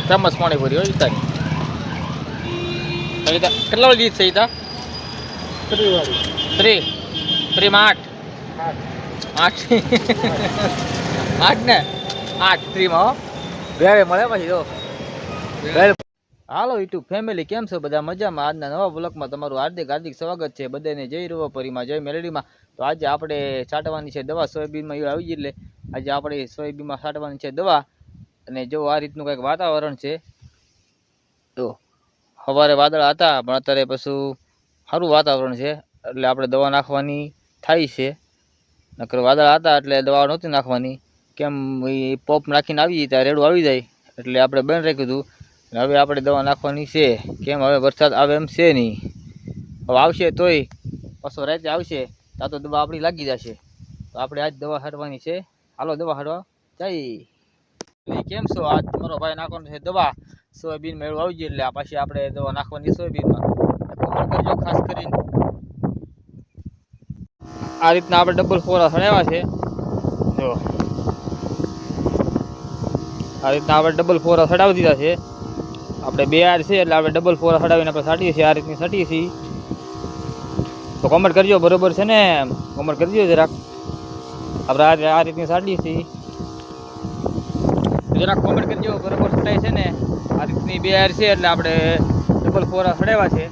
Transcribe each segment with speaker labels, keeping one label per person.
Speaker 1: Famous panipuri હોય તારી કેટલા વાળી છે ઈતા ત્રીમાં આઠ ને 8 ત્રીમાં ભેળે મળે પછી જો હાલો યુટ્યુબ ફેમિલી કેમ છો બધા મજામાં આજના નવા બ્લોગમાં તમારું હાર્દિક સ્વાગત છે બધાને જય રૂવાપરીમાં જય મેલેડીમાં તો આજે આપણે છાંટવાની છે દવા સોયાબીનમાં એ આવી ગઈ એટલે આજે આપણે સોયાબીનમાં છાંટવાની છે દવા અને જો આ રીતનું કંઈક વાતાવરણ છે તો સવારે વાદળ હતા પણ અત્યારે પછી સારું વાતાવરણ છે એટલે આપણે દવા નાખવાની થાય છે નકર વાદળ હતા એટલે દવા નહોતી નાખવાની કેમ એ પોપ નાખીને આવી ત્યાં રેડું આવી જાય એટલે આપણે બંધ રાખ્યું હતું હવે આપણે દવા નાખવાની છે કેમ હવે વરસાદ આવે એમ છે નહીં હવે આવશે તોય પાછો રાતે આવશે ત્યાં તો દવા આપણી લાગી જશે તો આપણે આજ દવા છાંટવાની છે હાલો દવા છાંટવા જઈ કેમ છો આજ તમારો ભાઈ નાખવાનો છે દવા સોયાબીન મેળવું આવી ગયું એટલે આ પાછી આપણે દવા નાખવાની સોયાબીનમાં કોમેન્ટ કરજો ખાસ કરીને આ રીતના આપણે ડબલ ફોરા સડાવ્યા છે જો આ રીતના આપણે ડબલ ફોરા સડાવી દીધા છે આપણે 2 આર છે એટલે આપણે ડબલ ફોરા સડાવીને આપણે સાટીએ છીએ આ રીતની સાટીએ છીએ તો કોમેન્ટ કરજો બરોબર છે ને કોમેન્ટ કરજો જરાક આપણે આ રીતની સાટીએ છીએ જરાક કોમેન્ટ કરજો બરોબર સટાય છે ને આ રીતની 2 આર છે એટલે આપણે ડબલ ફોરા સડાવ્યા છે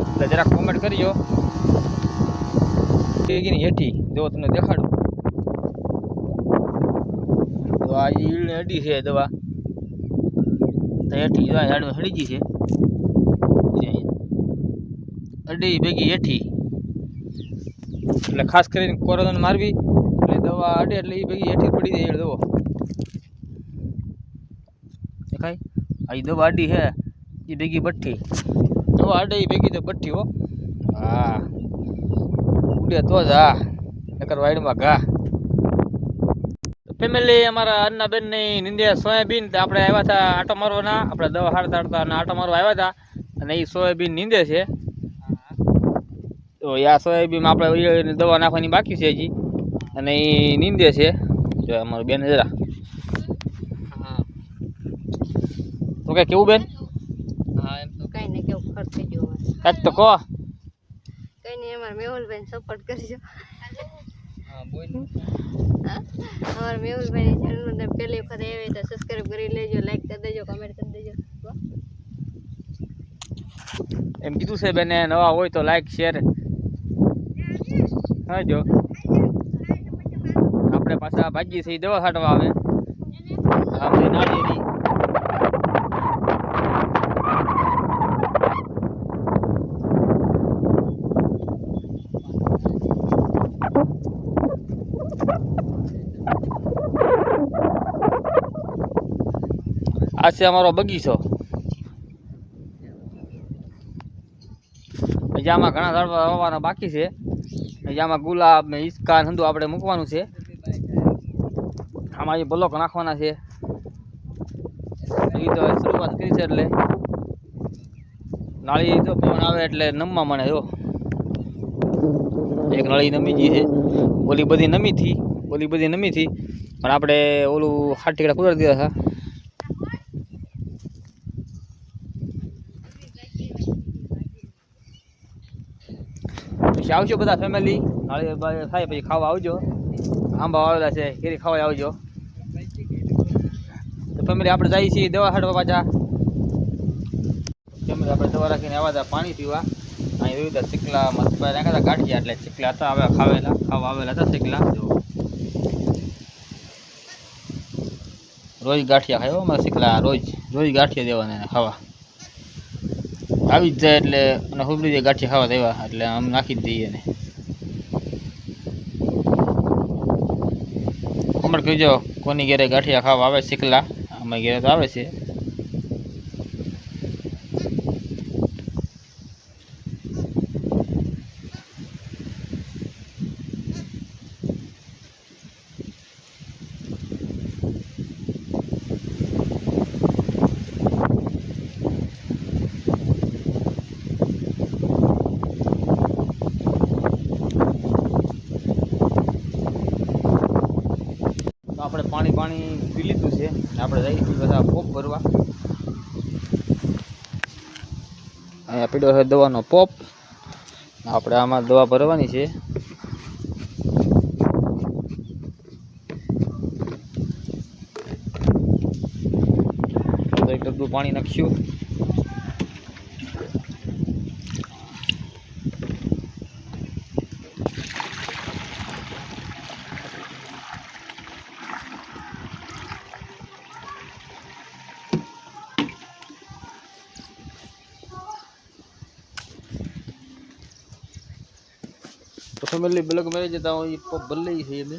Speaker 1: એટલે જરાક કોમેન્ટ કરજો હેઠી જો તમને દેખાડું તો આ ઈળ અડી છે દવા તો હેઠી જો ઝાડવા હળી ગઈ છે અડી ભેગી હેઠી એટલે ખાસ કરીને કોરોના મારવી એટલે દવા અડે એટલે એ ભેગી હેઠી પડી જાય દવા દેખાય આ દવા અડી છે એ ભેગી બઠ્ઠી દવા અડે એ ભેગી તો બઠ્ઠી હો હા ઉડે તો જ હા નકર વાઈડમાં ઘા ફેમિલી અમારા અન્ના બેન ની નિંદ્યા સોયાબીન આપણે આવ્યા હતા આટો મારવાના આપણે દવા હાડતા હાડતા અને આટો મારવા આવ્યા હતા અને એ સોયાબીન નીંદે છે તો આ સોયાબીનમાં આપણે દવા નાખવાની બાકી છે હજી અને એ નીંદે છે જો અમારું બેન જરા તો કે કેવું બેન
Speaker 2: હા એમ તો કઈ ને કેવું ખર્ચ થઈ ગયો
Speaker 1: કાંઈક તો કહો
Speaker 2: કઈ નહીં અમારા મેહુલભાઈ સપોર્ટ કરજો
Speaker 1: હા બોલ
Speaker 2: અમારા મેહુલભાઈ ચેનલને પહેલી વખત આવે તો સબસ્ક્રાઇબ કરી લેજો લાઈક કરી દેજો કમેન્ટ કરી દેજો
Speaker 1: એમ કીધું છે બેને નવા હોય તો લાઈક શેર હા જો આપણે પાછા ભાજી થઈ દવા છાંટવા આવે આપણે નાળિયેરી આ છે અમારો બગીચો હજી આમાં ઘણા ઝાડવા વાવવાના બાકી છે હજી આમાં ગુલાબ ને ઈસકા હંધુ આપણે મૂકવાનું છે આમાં બ્લોક નાખવાના છે હજી તો શરૂઆત કરી છે એટલે નાળી તો પવન આવે એટલે નમવા મળે જો એક નળી નમી ગઈ છે ઓલી બધી નમી હતી પણ આપણે ઓલું હાટીકડા કુદરતી દીધા હતા પછી આવજો બધા ફેમિલી નાળી થાય પછી ખાવા આવજો આંબા આવેલા છે કેરી ખાવા આવજો તો ફેમિલી આપણે જઈએ છીએ દવા છાંટવા પાછા ફેમિલી આપણે દવા રાખીને આવ્યા હતા પાણી પીવા અહીં જોયું હતા ચીકલા મસ્ત નાખ્યા હતા ગાંઠિયા એટલે ચીકલા હતા હવે ખાવા આવેલા હતા ચીકલા જો રોજ ગાંઠિયા ખાયો અમારે ચીકલા રોજ ગાંઠિયા દેવાના ખાવા આવી જ જાય એટલે અને હુબડી જાય ગાંઠિયા ખાવા દેવા એટલે આમ નાખી જ દઈએ ને કોમેન્ટ કરજો કોની ઘેરે ગાંઠિયા ખાવા આવે શીખલા અમારી ઘેરે તો આવે છે આપણે પાણી પી લીધું છે. આપણે જઈશું બધા પોપ ભરવા. અહીંયા પીડ્યો છે દવાનો પોપ. આપણે આમાં દવા ભરવાની છે. એક ડબલું પાણી નાખ્યું. તો ફેમિલી બ્લોગ મેળવી જતા હોય એ પોપ ભરી લઈએ છીએ અમે.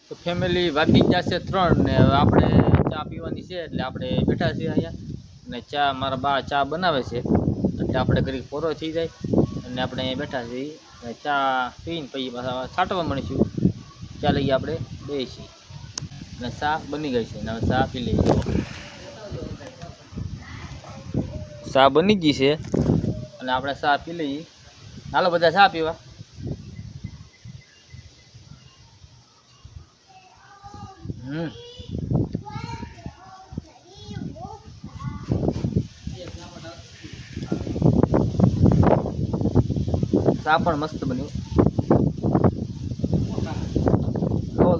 Speaker 1: તો ફેમિલી વાગી જશે 3 ને હવે આપણે ચા પીવાની છે એટલે આપણે બેઠા છીએ અહીંયા. અને ચા મારા બા ચા બનાવે છે એટલે આપણે ઘડી પોરો થઈ જાય અને આપણે અહીંયા બેઠા છીએ. અને ચા પીને પછી પાછા છાંટવા મળીશું. ચા લઈએ આપણે બેસી અને ચા બની ગઈ છે અને હવે ચા પી લઈએ. ચા બની ગઈ છે અને આપણે ચા પી લઈએ. હાલો બધા ચા પીવા. ચા પણ મસ્ત બન્યું.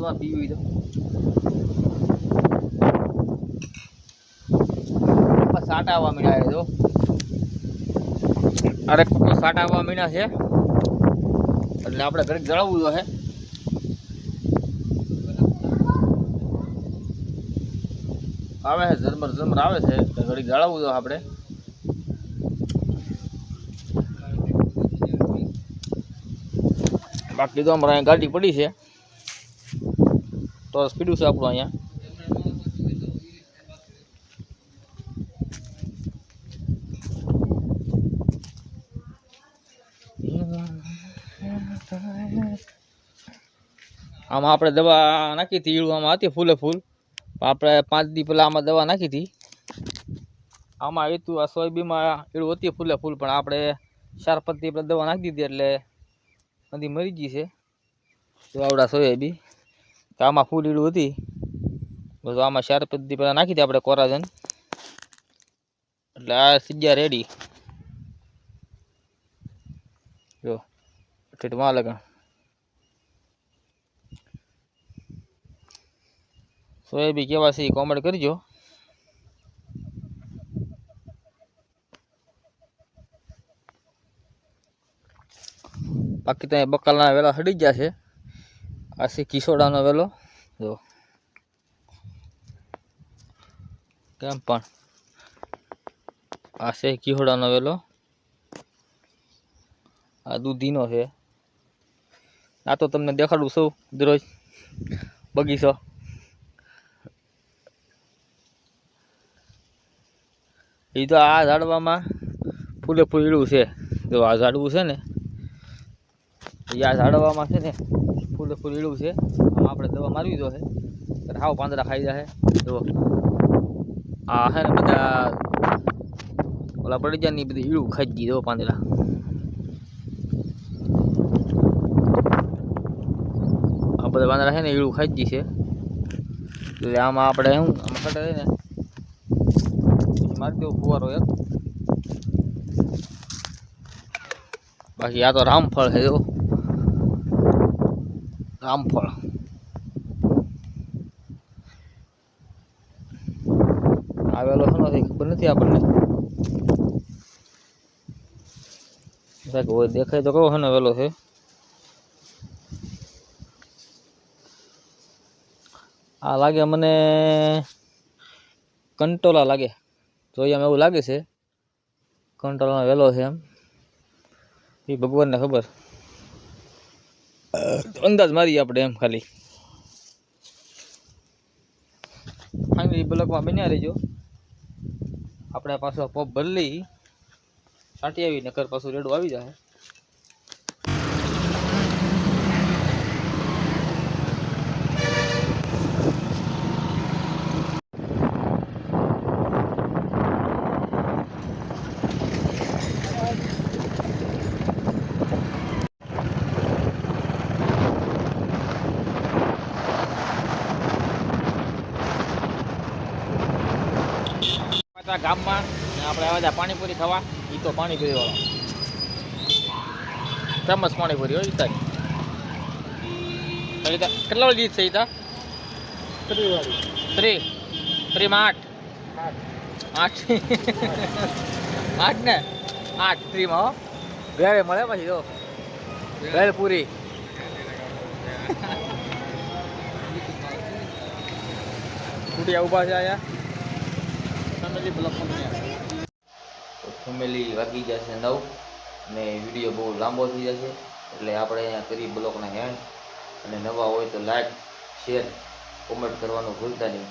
Speaker 1: તમારે પીવી તો સાટા આવવા મીણા તો અરે સાટા આવવા મીણા છે એટલે આપણે ઘડીક જળાવવું તો હે. આવે છે ઝરમર આવે છે એટલે ઘડીક જળાવવું તો આપણે. બાકી તો અમારે અહીંયા ગાડી પડી છે તો સ્પીડું છે આપણું અહીંયા. આમાં આપણે દવા નાખી હતી ઈળું આમાં હતી ફૂલે ફૂલ. આપણે 5 દી પહેલાં આમાં દવા નાખી હતી. આમાં આવ્યું હતું આ સોયાબીનમાં ઈળું હતી ફૂલે ફૂલ પણ આપણે 4-5 દી પહેલાં દવા નાખી દીધી એટલે બધી મરી ગઈ છે. તો આવડા સોયાબી તો આમાં ફૂલ ઈળું હતી બધું આમાં 4-5 દી પહેલાં નાખી હતી આપણે કોરાજન એટલે આ સીગ્યા રેડી. જો ઠીટમાં લગણ સોયાબી કેવા છે એ કોમેન્ટ કરજો. બાકી ત્યાં બકાલના વેલા હડી ગયા છે. આ છે કિશોડાનો વેલો. જો કેમ પણ આ છે કિશોડાનો વેલો. આ દૂધીનો છે. આ તો તમને દેખાડું છું દરરોજ બગીચો. એ તો આ ઝાડવામાં ફૂલે ફૂલ ઈળું છે. જો આ ઝાડવું છે ને આ ઝાડવામાં છે ને ફૂલે ફૂલ ઈળું છે. આમાં આપણે દવા મારવી દો છે હાવ પાંદડા ખાઈ જાય. જો આ છે ને બધા ઓલા પડી જાય ને બધી ઈળું ખાઈ ગઈ. જો પાંદડા આ બધા પાંદડા છે ને ઈળું ખાઈ ગઈ છે એટલે આમાં આપણે શું આમાં કટે ને મારી દેવું ફુવારો એક. બાકી આ તો રામફળ છે. જો રામફળ આવેલો છે નથી ખબર નથી આપણને. દેખાય તો કહો છે ને વેલો છે. આ લાગે મને કંટોલા લાગે. જોઈએ એમ એવું લાગે છે કંટોલાનો વેલો છે એમ. એ ભગવાનને ખબર. અંદાજ મારીએ આપણે એમ ખાલી. ફાઇનલી બ્લોકમાં બન્યા રહેજો. આપણે પાછો પોપ ભરી લઈ છાંટી આવી નકર પાછું રેડું આવી જાય. હતા ગામમાં ને આપણે આવ્યા હતા પાણીપુરી ખાવા. એ તો પાણીપુરી વાળો ફેમસ પાણીપુરી હોય ઈતાની. કેટલા વાળી દીધ છે ઈતા? 3 વાળી. 3 માં 8 8 ને 8 3 માં હો. વેરે મળે પછી જો વેલ પૂરી. કુટિયા ઊભા છે આયા ફેમિલી બ્લોક ફેમિલી વાગી જશે 9 ને વિડીયો બહુ લાંબો થઈ જશે એટલે આપણે અહીંયા કરી બ્લોકના હેન્ડ. અને નવા હોય તો લાઈક શેર કોમેન્ટ કરવાનું ભૂલતા નહીં.